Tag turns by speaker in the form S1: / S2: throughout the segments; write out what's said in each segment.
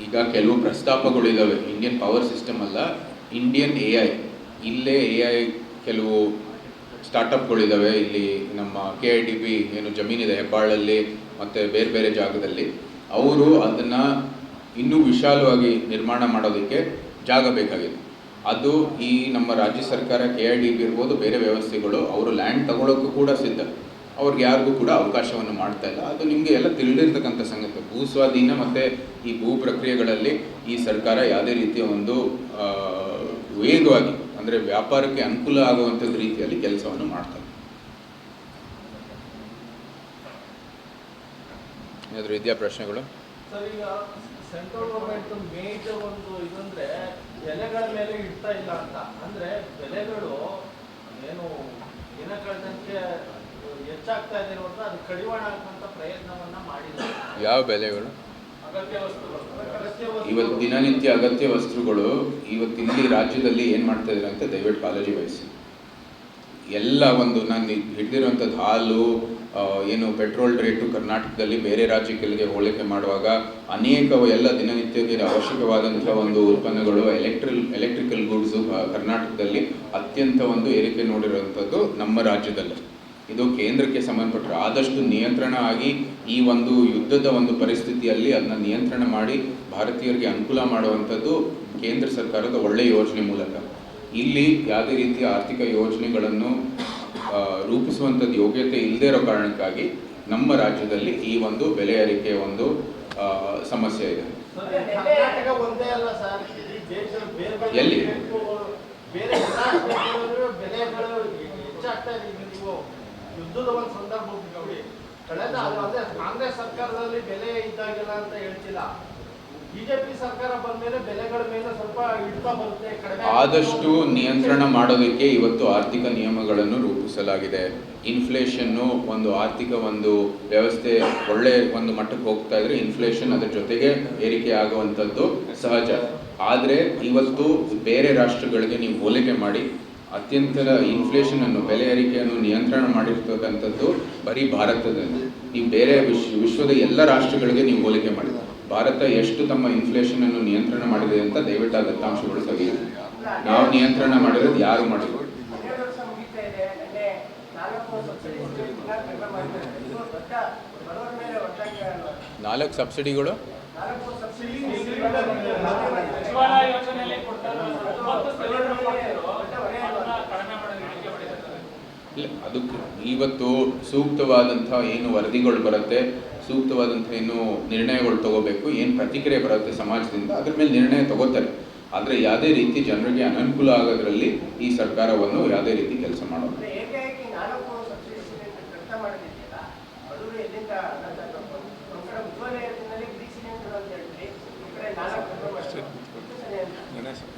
S1: ಈಗ ಕೆಲವು ಪ್ರಸ್ತಾಪಗಳಿದ್ದಾವೆ. Indian power system ಅಲ್ಲ, ಇಂಡಿಯನ್ AI, ಇಲ್ಲೇ AI ಕೆಲವು ಸ್ಟಾರ್ಟಪ್ಗಳಿದ್ದಾವೆ. ಇಲ್ಲಿ ನಮ್ಮ KIDB ಏನು ಜಮೀನಿದೆ ಹೆಬ್ಬಾಳಲ್ಲಿ ಮತ್ತು ಬೇರೆ ಬೇರೆ ಜಾಗದಲ್ಲಿ, ಅವರು ಅದನ್ನು ಇನ್ನೂ ವಿಶಾಲವಾಗಿ ನಿರ್ಮಾಣ ಮಾಡೋದಕ್ಕೆ ಜಾಗ ಬೇಕಾಗಿದೆ. ಅದು ಈ ನಮ್ಮ ರಾಜ್ಯ ಸರ್ಕಾರ KIDB ಇರ್ಬೋದು, ಬೇರೆ ವ್ಯವಸ್ಥೆಗಳು ಅವರು ಲ್ಯಾಂಡ್ ತಗೊಳ್ಳೋಕ್ಕೂ ಕೂಡ ಸಿದ್ಧ. ಅವ್ರಿಗೆ ಯಾರಿಗೂ ಕೂಡ ಅವಕಾಶವನ್ನು ಮಾಡ್ತಾ ಇಲ್ಲ. ಅದು ನಿಮಗೆ ಎಲ್ಲ ತಿಳಿದಿರ್ತಕ್ಕಂಥ ಸಂಗತಿ. ಭೂ ಸ್ವಾಧೀನ ಮತ್ತು ಈ ಭೂ ಪ್ರಕ್ರಿಯೆಗಳಲ್ಲಿ ಈ ಸರ್ಕಾರ ಯಾವುದೇ ರೀತಿಯ ಒಂದು ವೇಗವಾಗಿ, ಅಂದರೆ ವ್ಯಾಪಾರಕ್ಕೆ ಅನುಕೂಲ ಆಗುವಂಥದ್ದು ರೀತಿಯಲ್ಲಿ ಕೆಲಸವನ್ನು ಮಾಡ್ತಾರೆ. ಏನಾದರೂ ಇದೆಯಾ ಪ್ರಶ್ನೆಗಳು?
S2: ಸರ್, ಈಗ ಸೆಂಟ್ರಲ್ ಗೌರ್ಮೆಂಟ್ ಮೇಜರ್ ಒಂದು ಇದಂದ್ರೆ ಬೆಲೆಗಳ ಮೇಲೆ ಇಡ್ತಾ ಇಲ್ಲ ಅಂತ. ಅಂದ್ರೆ ಬೆಲೆಗಳು ಏನು ದಿನ ಕಳೆದಂತೆ ಹೆಚ್ಚಾಗ್ತಾ ಇದೆ ನೋಡಿದ್ರೆ ಅದು ಕಡಿವಾಣ ಹಾಕುವಂತ ಪ್ರಯತ್ನವನ್ನ ಮಾಡಿಲ್ಲ.
S1: ಯಾವ ಬೆಲೆಗಳು?
S2: ಅಗತ್ಯ ವಸ್ತುಗಳು.
S1: ಇವತ್ತು ದಿನನಿತ್ಯ ಅಗತ್ಯ ವಸ್ತುಗಳು ಇವತ್ತು ಇಲ್ಲಿ ರಾಜ್ಯದಲ್ಲಿ ಏನು ಮಾಡ್ತಾ ಇದ್ದಾರೆ ಅಂತ ದಯವಿಟ್ಟು ಕಾಳಜಿ ವಹಿಸಿ. ಎಲ್ಲ ಒಂದು ನಾನು ಹಿಡಿದಿರುವಂಥದ್ದು ಹಾಲು, ಏನು ಪೆಟ್ರೋಲ್ ರೇಟು ಕರ್ನಾಟಕದಲ್ಲಿ ಬೇರೆ ರಾಜ್ಯಗಳಿಗೆ ಹೋಲಿಕೆ ಮಾಡುವಾಗ ಅನೇಕ ಎಲ್ಲ ದಿನನಿತ್ಯಕ್ಕೆ ಅವಶ್ಯಕವಾದಂಥ ಒಂದು ಉತ್ಪನ್ನಗಳು, ಎಲೆಕ್ಟ್ರಿಕಲ್ ಗೂಡ್ಸು ಕರ್ನಾಟಕದಲ್ಲಿ ಅತ್ಯಂತ ಒಂದು ಏರಿಕೆ ನೋಡಿರುವಂಥದ್ದು ನಮ್ಮ ರಾಜ್ಯದಲ್ಲಿ. ಇದು ಕೇಂದ್ರಕ್ಕೆ ಸಂಬಂಧಪಟ್ಟರೆ ಆದಷ್ಟು ನಿಯಂತ್ರಣ ಆಗಿ ಈ ಒಂದು ಯುದ್ಧದ ಒಂದು ಪರಿಸ್ಥಿತಿಯಲ್ಲಿ ಅದನ್ನ ನಿಯಂತ್ರಣ ಮಾಡಿ ಭಾರತೀಯರಿಗೆ ಅನುಕೂಲ ಮಾಡುವಂಥದ್ದು ಕೇಂದ್ರ ಸರ್ಕಾರದ ಒಳ್ಳೆಯ ಯೋಜನೆ ಮೂಲಕ. ಇಲ್ಲಿ ಯಾವುದೇ ರೀತಿಯ ಆರ್ಥಿಕ ಯೋಜನೆಗಳನ್ನು ರೂಪಿಸುವಂಥದ್ದು ಯೋಗ್ಯತೆ ಇಲ್ಲದೇ ಇರೋ ಕಾರಣಕ್ಕಾಗಿ ನಮ್ಮ ರಾಜ್ಯದಲ್ಲಿ ಈ ಒಂದು ಬೆಲೆ ಏರಿಕೆಯ ಒಂದು ಸಮಸ್ಯೆ ಇದೆ. ಎಲ್ಲಿ
S2: ಯುದ್ಧದ ಒಂದು ಸಂದರ್ಭ ಕಳೆದ ಅದೇ ಕಾಂಗ್ರೆಸ್ ಸರ್ಕಾರದಲ್ಲಿ ಬೆಲೆ ಇದ್ದಾಗಿಲ್ಲ ಅಂತ ಹೇಳ್ತಿಲ್ಲ. ಬಿಜೆಪಿ ಸರ್ಕಾರ ಬಂದ ಮೇಲೆ ಬೆಲೆಗಳ ಮೇಲೆ ಸ್ವಲ್ಪ ಇಡ್ತಾ ಬರುತ್ತೆ, ಕಡಿಮೆ.
S1: ಆದಷ್ಟು ನಿಯಂತ್ರಣ ಮಾಡೋದಕ್ಕೆ ಇವತ್ತು ಆರ್ಥಿಕ ನಿಯಮಗಳನ್ನು ರೂಪಿಸಲಾಗಿದೆ. ಇನ್ಫ್ಲೇಷನ್ನು ಒಂದು ಆರ್ಥಿಕ ಒಂದು ವ್ಯವಸ್ಥೆ ಒಳ್ಳೆ ಒಂದು ಮಟ್ಟಕ್ಕೆ ಹೋಗ್ತಾ ಇದ್ರೆ ಇನ್ಫ್ಲೇಷನ್ ಅದರ ಜೊತೆಗೆ ಏರಿಕೆ ಆಗುವಂಥದ್ದು ಸಹಜ. ಆದರೆ ಇವತ್ತು ಬೇರೆ ರಾಷ್ಟ್ರಗಳಿಗೆ ನೀವು ಹೋಲಿಕೆ ಮಾಡಿ ಅತ್ಯಂತ ಇನ್ಫ್ಲೇಷನ್ ಅನ್ನು, ಬೆಲೆ ಏರಿಕೆಯನ್ನು ನಿಯಂತ್ರಣ ಮಾಡಿರ್ತಕ್ಕಂಥದ್ದು ಬರೀ ಭಾರತದಲ್ಲಿ. ನೀವು ಬೇರೆ ವಿಶ್ವದ ಎಲ್ಲ ರಾಷ್ಟ್ರಗಳಿಗೆ ನೀವು ಹೋಲಿಕೆ ಮಾಡಿ ಭಾರತ ಎಷ್ಟು ತಮ್ಮ ಇನ್ಫ್ಲೇಷನ್ ಅನ್ನು ನಿಯಂತ್ರಣ ಮಾಡಿದೆ ಅಂತ ದಯವಿಟ್ಟು ಆ ದತ್ತಾಂಶಗಳು ತೆಗೆಯಿರಿ. ನಾವು ನಿಯಂತ್ರಣ ಮಾಡಿರೋದು ಯಾರು ಮಾಡಿದ್ರು? 4 ಸಬ್ಸಿಡಿಗಳು ಇಲ್ಲ. ಅದಕ್ಕೆ ಇವತ್ತು ಸೂಕ್ತವಾದಂಥ ಏನು ವರದಿಗಳು ಬರುತ್ತೆ, ಸೂಕ್ತವಾದಂಥ ಏನು ನಿರ್ಣಯಗಳು ತಗೋಬೇಕು, ಏನು ಪ್ರತಿಕ್ರಿಯೆ ಬರುತ್ತೆ ಸಮಾಜದಿಂದ, ಅದ್ರ ಮೇಲೆ ನಿರ್ಣಯ ತಗೋತಾರೆ. ಆದರೆ ಯಾವುದೇ ರೀತಿ ಜನರಿಗೆ ಅನನುಕೂಲ ಆಗೋದ್ರಲ್ಲಿ ಈ ಸರ್ಕಾರವನ್ನು ಯಾವುದೇ ರೀತಿ ಕೆಲಸ ಮಾಡೋದು.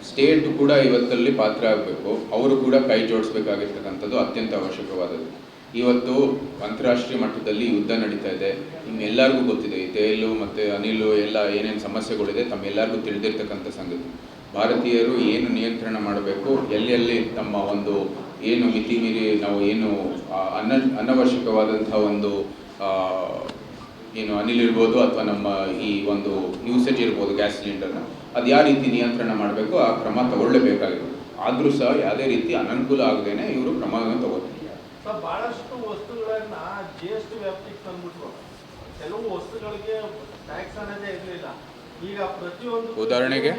S1: ಸ್ಟೇಟ್ ಕೂಡ ಇವತ್ತಲ್ಲಿ ಪಾತ್ರ ಆಗಬೇಕು. ಅವರು ಕೂಡ ಕೈ ಜೋಡಿಸ್ಬೇಕಾಗಿರ್ತಕ್ಕಂಥದ್ದು ಅತ್ಯಂತ ಅವಶ್ಯಕವಾದದ್ದು. ಇವತ್ತು ಅಂತಾರಾಷ್ಟ್ರೀಯ ಮಟ್ಟದಲ್ಲಿ ಯುದ್ಧ ನಡೀತಾ ಇದೆ. ನಿಮ್ಮೆಲ್ಲರಿಗೂ ಗೊತ್ತಿದೆ, ಈ ತೇಲು ಮತ್ತು ಅನಿಲು ಎಲ್ಲ ಏನೇನು ಸಮಸ್ಯೆಗಳಿದೆ ತಮ್ಮೆಲ್ಲರಿಗೂ ತಿಳಿದಿರ್ತಕ್ಕಂಥ ಸಂಗತಿ. ಭಾರತೀಯರು ಏನು ನಿಯಂತ್ರಣ ಮಾಡಬೇಕು, ಎಲ್ಲೆಲ್ಲಿ ತಮ್ಮ ಒಂದು ಏನು ಮಿತಿ ಮೀರಿ ನಾವು ಏನು ಅನವಶ್ಯಕವಾದಂಥ ಒಂದು ಏನು ಅನಿಲ್ ಇರ್ಬೋದು ಅಥವಾ ನಮ್ಮ ಈ ಒಂದು ಯೂಸೇಜ್ ಇರ್ಬೋದು ಗ್ಯಾಸ್ ಸಿಲಿಂಡರ್ನ, ಅದು ಯಾವ ರೀತಿ ನಿಯಂತ್ರಣ ಮಾಡಬೇಕು ಆ ಕ್ರಮ ತಗೊಳ್ಳೇಬೇಕಾಗಿದೆ. ಆದರೂ ಸಹ ಯಾವುದೇ ರೀತಿ ಅನನುಕೂಲ ಆಗದೇನೆ ಇವರು ಕ್ರಮವನ್ನು ತಗೋತಾರೆ.
S2: ಬಹಳಷ್ಟು ವಸ್ತುಗಳನ್ನ GST ವ್ಯಾಪ್ತಿಗೆ ತಂದ್ಬಿಟ್ರು. ಕೆಲವು ವಸ್ತುಗಳಿಗೆ ಟ್ಯಾಕ್ಸ್ ಅನ್ನೋದೇ ಇರಲಿಲ್ಲ. ಈಗ ಪ್ರತಿಯೊಂದು
S1: ಉದಾಹರಣೆಗೆ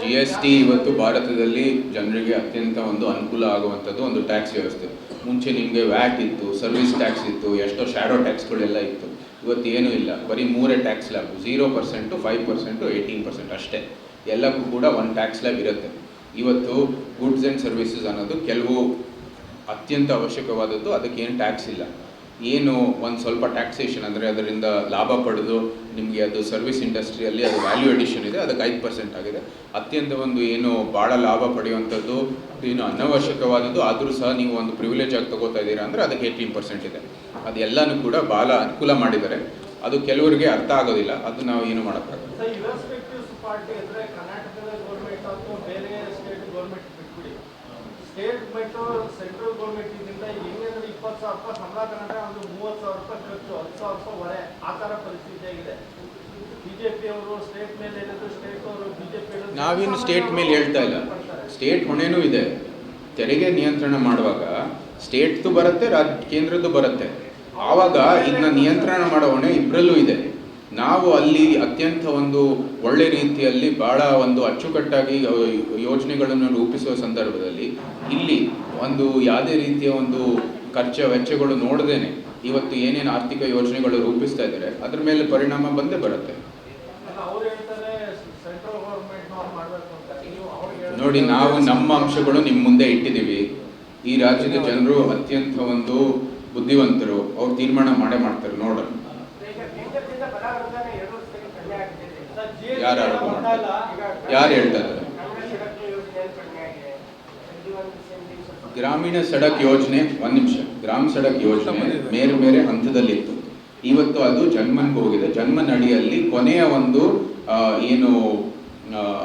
S1: GST ಇವತ್ತು ಭಾರತದಲ್ಲಿ ಜನರಿಗೆ ಅತ್ಯಂತ ಒಂದು ಅನುಕೂಲ ಆಗುವಂಥದ್ದು ಒಂದು ಟ್ಯಾಕ್ಸ್ ವ್ಯವಸ್ಥೆ. ಮುಂಚೆ ನಿಮಗೆ ವ್ಯಾಟ್ ಇತ್ತು, ಸರ್ವಿಸ್ ಟ್ಯಾಕ್ಸ್ ಇತ್ತು, ಎಷ್ಟೋ ಶ್ಯಾಡೋ ಟ್ಯಾಕ್ಸ್ಗಳೆಲ್ಲ ಇತ್ತು. ಇವತ್ತು ಏನೂ ಇಲ್ಲ, ಬರೀ 3 ಟ್ಯಾಕ್ಸ್ ಲ್ಯಾಬ್, 0%, 5%, 18% ಅಷ್ಟೇ. ಎಲ್ಲಕ್ಕೂ ಕೂಡ ಒಂದು ಟ್ಯಾಕ್ಸ್ ಲ್ಯಾಬ್ ಇರುತ್ತೆ. ಇವತ್ತು ಗುಡ್ಸ್ ಆ್ಯಂಡ್ ಸರ್ವಿಸಸ್ ಅನ್ನೋದು ಕೆಲವು ಅತ್ಯಂತ ಅವಶ್ಯಕವಾದದ್ದು, ಅದಕ್ಕೇನು ಟ್ಯಾಕ್ಸ್ ಇಲ್ಲ. ಏನು ಒಂದು ಸ್ವಲ್ಪ ಟ್ಯಾಕ್ಸೇಷನ್ ಅಂದರೆ ಅದರಿಂದ ಲಾಭ ಪಡೆದು ನಿಮಗೆ ಅದು ಸರ್ವಿಸ್ ಇಂಡಸ್ಟ್ರಿಯಲ್ಲಿ ಅದು ವ್ಯಾಲ್ಯೂ ಎಡಿಷನ್ ಇದೆ, ಅದಕ್ಕೆ 5% ಆಗಿದೆ. ಅತ್ಯಂತ ಒಂದು ಏನು ಭಾಳ ಲಾಭ ಪಡೆಯುವಂಥದ್ದು ಏನು ಅನವಶ್ಯಕವಾದದ್ದು, ಆದರೂ ಸಹ ನೀವು ಒಂದು ಪ್ರಿವಿಲೇಜ್ ಆಗಿ ತೊಗೋತಾ ಇದ್ದೀರಾ ಅಂದರೆ ಅದಕ್ಕೆ 18% ಇದೆ. ಅದೆಲ್ಲನೂ ಕೂಡ ಭಾಳ ಅನುಕೂಲ ಮಾಡಿದ್ದಾರೆ. ಅದು ಕೆಲವರಿಗೆ ಅರ್ಥ ಆಗೋದಿಲ್ಲ, ಅದು ನಾವು ಏನು ಮಾಡೋಕ್ಕಾಗಲ್ಲ.
S2: ಸ್ಟೇಟ್ ಮೆಟ್ರೋ ಸೆಂಟ್ರಲ್ ಗೌರ್ಮೆಂಟ್ ಇಂದ ಹೆಂಗಂದ್ರೆ 20,000 ರೂಪಾಯಿ ಸಂಬಳ ತಗೊಂಡ್ರೆ ಒಂದು 30,000 ರೂಪಾಯಿ ಖರ್ಚು, 10,000 ರೂಪಾಯಿ ಹೊರೆ, ಆ ಥರ ಪರಿಸ್ಥಿತಿ ಆಗಿದೆ. ಬಿಜೆಪಿ ಅವರು ಸ್ಟೇಟ್ ಮೇಲೆ ಹೇಳಿದ್ರು, ಸ್ಟೇಟ್ ಅವರು ಬಿಜೆಪಿ
S1: ನಾವೇನು ಸ್ಟೇಟ್ ಮೇಲೆ ಹೇಳ್ತಾ ಇಲ್ಲ, ಸ್ಟೇಟ್ ಹೊಣೆನೂ ಇದೆ. ತೆರಿಗೆ ನಿಯಂತ್ರಣ ಮಾಡುವಾಗ ಸ್ಟೇಟ್ದು ಬರುತ್ತೆ, ಕೇಂದ್ರದ್ದು ಬರುತ್ತೆ. ಆವಾಗ ಇದನ್ನ ನಿಯಂತ್ರಣ ಮಾಡೋ ಹೊಣೆ ಇಬ್ಬರಲ್ಲೂ ಇದೆ. ನಾವು ಅಲ್ಲಿ ಅತ್ಯಂತ ಒಂದು ಒಳ್ಳೆ ರೀತಿಯಲ್ಲಿ ಭಾಳ ಒಂದು ಅಚ್ಚುಕಟ್ಟಾಗಿ ಯೋಜನೆಗಳನ್ನು ರೂಪಿಸುವ ಸಂದರ್ಭದಲ್ಲಿ ಇಲ್ಲಿ ಒಂದು ಯಾವುದೇ ರೀತಿಯ ಒಂದು ಖರ್ಚು ವೆಚ್ಚಗಳು ನೋಡದೇನೆ ಇವತ್ತು ಏನೇನು ಆರ್ಥಿಕ ಯೋಜನೆಗಳು ರೂಪಿಸ್ತಾ ಇದ್ದಾರೆ ಅದ್ರ ಮೇಲೆ ಪರಿಣಾಮ ಬಂದೇ ಬರುತ್ತೆ. ನೋಡಿ, ನಾವು ನಮ್ಮ ಅಂಶಗಳು ನಿಮ್ಮ ಮುಂದೆ ಇಟ್ಟಿದ್ದೀವಿ. ಈ ರಾಜ್ಯದ ಜನರು ಅತ್ಯಂತ ಒಂದು ಬುದ್ಧಿವಂತರು, ಅವ್ರು ತೀರ್ಮಾನ ಮಾಡೇ ಮಾಡ್ತಾರೆ. ನೋಡೋಣ ಯಾರು ಹೇಳ್ತಾ ಇದ್ದಾರೆ. ಗ್ರಾಮೀಣ ಸಡಕ್ ಯೋಜನೆ, ಒಂದು ನಿಮಿಷ, ಗ್ರಾಮ ಸಡಕ್ ಯೋಜನೆ ಬೇರೆ ಬೇರೆ ಹಂತದಲ್ಲಿತ್ತು. ಇವತ್ತು ಅದು ಜನ್ಮನ್ಗೆ ಹೋಗಿದೆ. ಜನ್ಮನ್ ಅಡಿಯಲ್ಲಿ ಕೊನೆಯ ಒಂದು ಏನು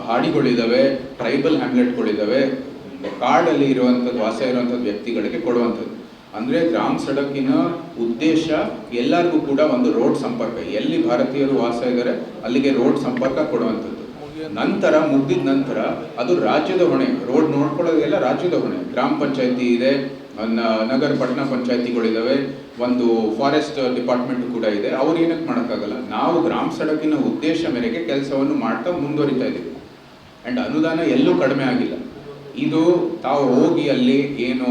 S1: ಹಾಡಿಗಳಿದ್ದಾವೆ, ಟ್ರೈಬಲ್ ಹ್ಯಾಮ್ಲೆಟ್ಗಳಿದ್ದಾವೆ, ಕಾಡಲ್ಲಿ ಇರುವಂಥದ್ದು ವಾಸ ಇರುವಂಥದ್ದು ವ್ಯಕ್ತಿಗಳಿಗೆ ಕೊಡುವಂಥದ್ದು. ಅಂದರೆ ಗ್ರಾಮ ಸಡಕ್ಕಿನ ಉದ್ದೇಶ ಎಲ್ಲರಿಗೂ ಕೂಡ ಒಂದು ರೋಡ್ ಸಂಪರ್ಕ, ಎಲ್ಲಿ ಭಾರತೀಯರು ವಾಸ ಇದ್ದಾರೆ ಅಲ್ಲಿಗೆ ರೋಡ್ ಸಂಪರ್ಕ ಕೊಡುವಂಥದ್ದು. ನಂತರ ಮುಗಿದ ನಂತರ ಅದು ರಾಜ್ಯದ ಹೊಣೆ, ರೋಡ್ ನೋಡ್ಕೊಳ್ಳೋದೆಲ್ಲ ರಾಜ್ಯದ ಹೊಣೆ. ಗ್ರಾಮ ಪಂಚಾಯತಿ ಇದೆ, ನಗರ ಪಟ್ಟಣ ಪಂಚಾಯತಿಗಳಿದ್ದಾವೆ, ಒಂದು ಫಾರೆಸ್ಟ್ ಡಿಪಾರ್ಟ್ಮೆಂಟ್ ಕೂಡ ಇದೆ. ಅವ್ರು ಏನಕ್ಕೆ ಮಾಡೋಕ್ಕಾಗಲ್ಲ. ನಾವು ಗ್ರಾಮ ಸಡಕಿನ ಉದ್ದೇಶ ಮೇರೆಗೆ ಕೆಲಸವನ್ನು ಮಾಡ್ತಾ ಮುಂದುವರಿತಾ ಇದ್ದೀವಿ. ಆ್ಯಂಡ್ ಅನುದಾನ ಎಲ್ಲೂ ಕಡಿಮೆ ಆಗಿಲ್ಲ. ಇದು ತಾವು ಹೋಗಿ ಅಲ್ಲಿ ಏನು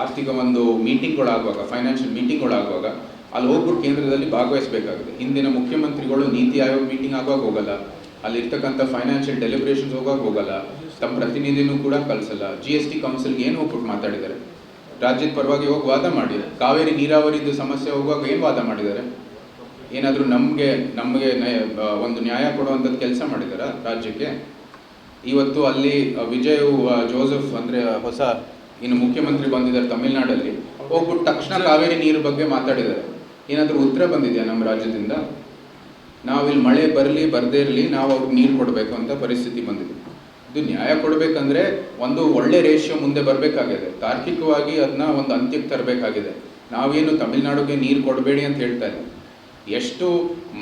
S1: ಆರ್ಥಿಕ ಒಂದು ಮೀಟಿಂಗ್ಗಳಾಗುವಾಗ, ಫೈನಾನ್ಷಿಯಲ್ ಮೀಟಿಂಗ್ಗಳಾಗುವಾಗ ಅಲ್ಲಿ ಹೋಗ್ಬಿಟ್ಟು ಕೇಂದ್ರದಲ್ಲಿ ಭಾಗವಹಿಸಬೇಕಾಗಿದೆ. ಹಿಂದಿನ ಮುಖ್ಯಮಂತ್ರಿಗಳು ನೀತಿ ಆಯೋಗ ಮೀಟಿಂಗ್ ಆಗುವಾಗ ಹೋಗಲ್ಲ, ಅಲ್ಲಿರ್ತಕ್ಕಂಥ ಫೈನಾನ್ಷಿಯಲ್ ಡೆಲಿಬ್ರೇಷನ್ಸ್ ಹೋಗಲ್ಲ, ತಮ್ಮ ಪ್ರತಿನಿಧಿನೂ ಕೂಡ ಕಳಿಸಲ್ಲ. GST ಕೌನ್ಸಿಲ್ಗೆ ಏನು ಹೋಗ್ಬಿಟ್ಟು ಮಾತಾಡಿದ್ದಾರೆ? ರಾಜ್ಯದ ಪರವಾಗಿ ಹೋಗಿ ವಾದ ಮಾಡಿದ್ದಾರೆ. ಕಾವೇರಿ ನೀರಾವರಿದು ಸಮಸ್ಯೆ ಹೋಗುವಾಗ ಏನು ವಾದ ಮಾಡಿದ್ದಾರೆ? ಏನಾದರೂ ನಮಗೆ ಒಂದು ನ್ಯಾಯ ಕೊಡುವಂಥದ್ದು ಕೆಲಸ ಮಾಡಿದಾರಾ ರಾಜ್ಯಕ್ಕೆ? ಇವತ್ತು ಅಲ್ಲಿ ವಿಜಯ್ ಜೋಸೆಫ್ ಅಂದರೆ ಹೊಸ ಇನ್ನು ಮುಖ್ಯಮಂತ್ರಿ ಬಂದಿದ್ದಾರೆ ತಮಿಳ್ನಾಡಲ್ಲಿ, ಹೋಗ್ಬಿಟ್ಟು ತಕ್ಷಣ ಕಾವೇರಿ ನೀರು ಬಗ್ಗೆ ಮಾತಾಡಿದ್ದಾರೆ. ಏನಾದರೂ ಉತ್ತರ ಬಂದಿದೆಯಾ ನಮ್ಮ ರಾಜ್ಯದಿಂದ? ನಾವಿಲ್ಲಿ ಮಳೆ ಬರಲಿ ಬರದೇ ಇರಲಿ, ನಾವು ಅವ್ರಿಗೆ ನೀರು ಕೊಡಬೇಕು ಅಂತ ಪರಿಸ್ಥಿತಿ ಬಂದಿದೆ. ಇದು ನ್ಯಾಯ ಕೊಡಬೇಕಂದ್ರೆ ಒಂದು ಒಳ್ಳೆ ರೇಷಿಯೋ ಮುಂದೆ ಬರಬೇಕಾಗಿದೆ. ತಾರ್ಕಿಕವಾಗಿ ಅದನ್ನ ಒಂದು ಅಂತ್ಯಕ್ಕೆ ತರಬೇಕಾಗಿದೆ. ನಾವೇನು ತಮಿಳ್ನಾಡಿಗೆ ನೀರು ಕೊಡಬೇಡಿ ಅಂತ ಹೇಳ್ತಾ ಇಲ್ಲ. ಎಷ್ಟು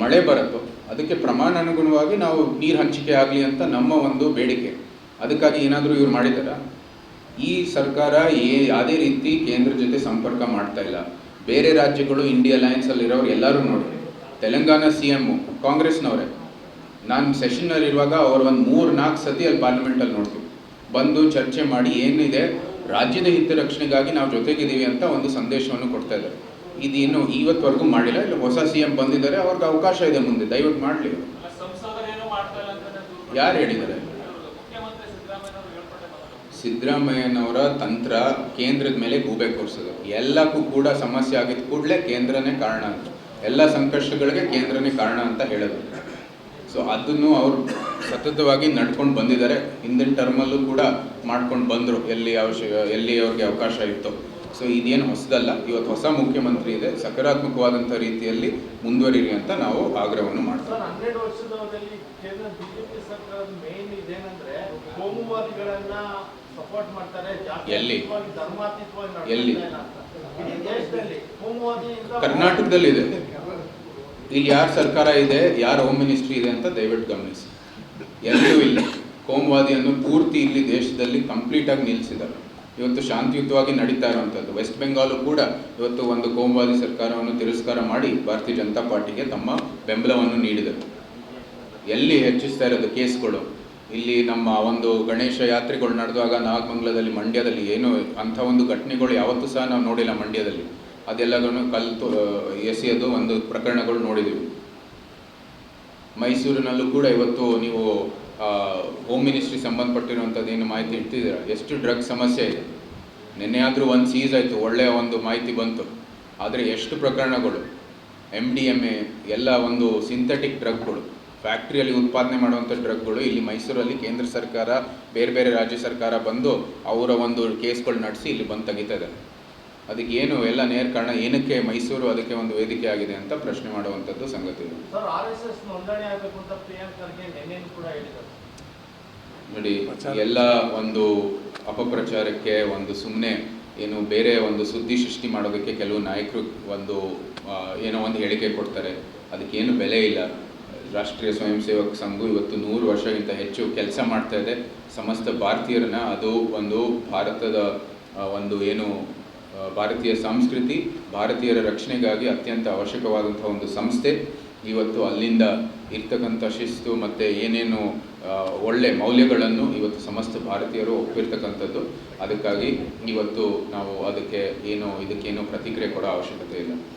S1: ಮಳೆ ಬರುತ್ತೋ ಅದಕ್ಕೆ ಪ್ರಮಾಣಾನುಗುಣವಾಗಿ ನಾವು ನೀರು ಹಂಚಿಕೆ ಆಗಲಿ ಅಂತ ನಮ್ಮ ಒಂದು ಬೇಡಿಕೆ. ಅದಕ್ಕಾಗಿ ಏನಾದರೂ ಇವ್ರು ಮಾಡಿದಾರಾ? ಈ ಸರ್ಕಾರ ಯಾವುದೇ ರೀತಿ ಕೇಂದ್ರ ಜೊತೆ ಸಂಪರ್ಕ ಮಾಡ್ತಾ ಇಲ್ಲ. ಬೇರೆ ರಾಜ್ಯಗಳು ಇಂಡಿಯಾ ಅಲಯನ್ಸಲ್ಲಿ ಇರೋರು ಎಲ್ಲರೂ ನೋಡಿ, ತೆಲಂಗಾಣ CM ಕಾಂಗ್ರೆಸ್ನವರೇ. ನಾನು ಸೆಷನ್ನಲ್ಲಿ ಇರುವಾಗ ಅವ್ರು ಒಂದು 3-4 ಸತಿ ಅಲ್ಲಿ ಪಾರ್ಲಿಮೆಂಟಲ್ಲಿ ನೋಡ್ತೀವಿ, ಬಂದು ಚರ್ಚೆ ಮಾಡಿ ಏನಿದೆ ರಾಜ್ಯದ ಹಿತರಕ್ಷಣೆಗಾಗಿ ನಾವು ಜೊತೆಗಿದ್ದೀವಿ ಅಂತ ಒಂದು ಸಂದೇಶವನ್ನು ಕೊಡ್ತಾ ಇದ್ದಾರೆ. ಇದೇನು ಇವತ್ತವರೆಗೂ ಮಾಡಿಲ್ಲ. ಇಲ್ಲ ಹೊಸ CM ಬಂದಿದ್ದಾರೆ, ಅವ್ರಿಗೆ ಅವಕಾಶ ಇದೆ ಮುಂದೆ, ದಯವಿಟ್ಟು ಮಾಡಲಿ. ಯಾರು ಹೇಳಿದ್ದಾರೆ? ಸಿದ್ದರಾಮಯ್ಯನವರ ತಂತ್ರ ಕೇಂದ್ರದ ಮೇಲೆ ಗೂಬೆ ಕೂರಿಸೋದು. ಎಲ್ಲಕ್ಕೂ ಕೂಡ ಸಮಸ್ಯೆ ಆಗಿದ್ದ ಕೂಡಲೇ ಕೇಂದ್ರನೇ ಕಾರಣ ಅಂತ, ಎಲ್ಲ ಸಂಕಷ್ಟಗಳಿಗೆ ಕೇಂದ್ರನೇ ಕಾರಣ ಅಂತ ಹೇಳೋದು. ಸೊ ಅದನ್ನು ಅವರು ಸತತವಾಗಿ ನಡ್ಕೊಂಡು ಬಂದಿದ್ದಾರೆ. ಹಿಂದಿನ ಟರ್ಮಲ್ಲೂ ಕೂಡ ಮಾಡ್ಕೊಂಡು ಬಂದರು ಎಲ್ಲಿ ಅವ್ರಿಗೆ ಅವಕಾಶ ಇತ್ತು. ಸೊ ಇದೇನು ಹೊಸದಲ್ಲ. ಇವತ್ತು ಹೊಸ ಮುಖ್ಯಮಂತ್ರಿ ಇದೆ, ಸಕಾರಾತ್ಮಕವಾದಂಥ ರೀತಿಯಲ್ಲಿ ಮುಂದುವರಿರಿ ಅಂತ ನಾವು ಆಗ್ರಹವನ್ನು ಮಾಡ್ತೀವಿ.
S2: 12 ವರ್ಷದಲ್ಲಿ ಕೇಂದ್ರ ಬಿಜೆಪಿ ಸರ್ಕಾರದ ಮೇನ್ ಇದೇನಂದ್ರೆ ಕೋಮುವಾದಿಗಳನ್ನ ಸಪೋರ್ಟ್ ಮಾಡ್ತಾರೆ,
S1: ಎಲ್ಲಿ
S2: ಧರ್ಮಾತೀತವಾಗಿ
S1: ಎಲ್ಲಿ
S2: ದೇಶದಲ್ಲಿ
S1: ಕರ್ನಾಟಕದಲ್ಲಿದೆ. ಇಲ್ಲಿ ಯಾರ ಸರ್ಕಾರ ಇದೆ, ಯಾರ ಹೋಮ್ ಮಿನಿಸ್ಟ್ರಿ ಇದೆ ಅಂತ ದಯವಿಟ್ಟು ಗಮನಿಸಿ. ಎಲ್ಲೂ ಇಲ್ಲ. ಕೋಮುವಾದಿಯನ್ನು ಪೂರ್ತಿ ಇಲ್ಲಿ ದೇಶದಲ್ಲಿ ಕಂಪ್ಲೀಟಾಗಿ ನಿಲ್ಲಿಸಿದ್ದಾರೆ. ಇವತ್ತು ಶಾಂತಿಯುತವಾಗಿ ನಡೀತಾ ಇರುವಂಥದ್ದು. ವೆಸ್ಟ್ ಬೆಂಗಾಲು ಕೂಡ ಇವತ್ತು ಒಂದು ಕೋಮುವಾದಿ ಸರ್ಕಾರವನ್ನು ತಿರಸ್ಕಾರ ಮಾಡಿ ಭಾರತೀಯ ಜನತಾ ಪಾರ್ಟಿಗೆ ತಮ್ಮ ಬೆಂಬಲವನ್ನು ನೀಡಿದರು. ಎಲ್ಲಿ ಹೆಚ್ಚಿಸ್ತಾ ಇರೋದು ಕೇಸ್ಗಳು? ಇಲ್ಲಿ ನಮ್ಮ ಒಂದು ಗಣೇಶ ಯಾತ್ರೆಗಳು ನಡೆದಾಗ ನಾಗಮಂಗಲದಲ್ಲಿ, ಮಂಡ್ಯದಲ್ಲಿ ಏನು ಅಂಥ ಒಂದು ಘಟನೆಗಳು ಯಾವತ್ತೂ ಸಹ ನಾವು ನೋಡಿಲ್ಲ. ಮಂಡ್ಯದಲ್ಲಿ ಅದೆಲ್ಲವನ್ನು ಎಸೆಯೋದು ಒಂದು ಪ್ರಕರಣಗಳು ನೋಡಿದ್ದೀವಿ. ಮೈಸೂರಿನಲ್ಲೂ ಕೂಡ ಇವತ್ತು ನೀವು ಹೋಮ್ ಮಿನಿಸ್ಟ್ರಿ ಸಂಬಂಧಪಟ್ಟಿರುವಂಥದ್ದು ಏನು ಮಾಹಿತಿ ಇಡ್ತಿದ್ದೀರಾ? ಎಷ್ಟು ಡ್ರಗ್ ಸಮಸ್ಯೆ ಇದೆ. ನಿನ್ನೆ ಆದರೂ ಒಂದು ಸೀಸ್ ಆಯಿತು, ಒಳ್ಳೆಯ ಒಂದು ಮಾಹಿತಿ ಬಂತು. ಆದರೆ ಎಷ್ಟು ಪ್ರಕರಣಗಳು, MDMA ಎಲ್ಲ ಒಂದು ಸಿಂಥೆಟಿಕ್ ಡ್ರಗ್ಗಳು, ಫ್ಯಾಕ್ಟ್ರಿಯಲ್ಲಿ ಉತ್ಪಾದನೆ ಮಾಡುವಂಥ ಡ್ರಗ್ಗಳು ಇಲ್ಲಿ ಮೈಸೂರಲ್ಲಿ ಕೇಂದ್ರ ಸರ್ಕಾರ, ಬೇರೆ ಬೇರೆ ರಾಜ್ಯ ಸರ್ಕಾರ ಬಂದು ಅವರ ಒಂದು ಕೇಸ್ಗಳು ನಡೆಸಿ ಇಲ್ಲಿ ಬಂದು ತೆಗಿತಾ ಇದ್ದಾರೆ. ಅದಕ್ಕೆ ಏನು ಎಲ್ಲ ನೇರ ಕಾರಣ, ಏನಕ್ಕೆ ಮೈಸೂರು ಅದಕ್ಕೆ ಒಂದು ವೇದಿಕೆ ಆಗಿದೆ ಅಂತ ಪ್ರಶ್ನೆ ಮಾಡುವಂಥದ್ದು ಸಂಗತಿ.
S2: ಸರ್, RSS ನೋಂದಣಿ ಆಗಬೇಕು ಅಂತ ಪ್ರಿಯಾಂಕ್ ಖರ್ಗೆ ನೆನ್ನೆ ಕೂಡ ಹೇಳಿದ್ದಾರೆ.
S1: ನೋಡಿ, ಎಲ್ಲ ಒಂದು ಅಪಪ್ರಚಾರಕ್ಕೆ, ಒಂದು ಸುಮ್ಮನೆ ಏನು ಬೇರೆ ಒಂದು ಸುದ್ದಿ ಸೃಷ್ಟಿ ಮಾಡೋದಕ್ಕೆ ಕೆಲವು ನಾಯಕರು ಒಂದು ಏನೋ ಒಂದು ಹೇಳಿಕೆ ಕೊಡ್ತಾರೆ, ಅದಕ್ಕೇನು ಬೆಲೆ ಇಲ್ಲ. ರಾಷ್ಟ್ರೀಯ ಸ್ವಯಂ ಸೇವಕ ಸಂಘ ಇವತ್ತು 100 ವರ್ಷಕ್ಕಿಂತ ಹೆಚ್ಚು ಕೆಲಸ ಮಾಡ್ತಾ ಇದೆ. ಸಮಸ್ತ ಭಾರತೀಯರನ್ನ, ಅದು ಒಂದು ಭಾರತದ ಒಂದು ಏನು ಭಾರತೀಯ ಸಂಸ್ಕೃತಿ, ಭಾರತೀಯರ ರಕ್ಷಣೆಗಾಗಿ ಅತ್ಯಂತ ಅವಶ್ಯಕವಾದಂಥ ಒಂದು ಸಂಸ್ಥೆ. ಇವತ್ತು ಅಲ್ಲಿಂದ ಇರ್ತಕ್ಕಂಥ ಶಿಸ್ತು ಮತ್ತು ಏನೇನು ಒಳ್ಳೆ ಮೌಲ್ಯಗಳನ್ನು ಇವತ್ತು ಸಮಸ್ತ ಭಾರತೀಯರು ಒಪ್ಪಿರ್ತಕ್ಕಂಥದ್ದು. ಅದಕ್ಕಾಗಿ ಇವತ್ತು ನಾವು ಇದಕ್ಕೇನು ಪ್ರತಿಕ್ರಿಯೆ ಕೊಡೋ ಅವಶ್ಯಕತೆ ಇಲ್ಲ.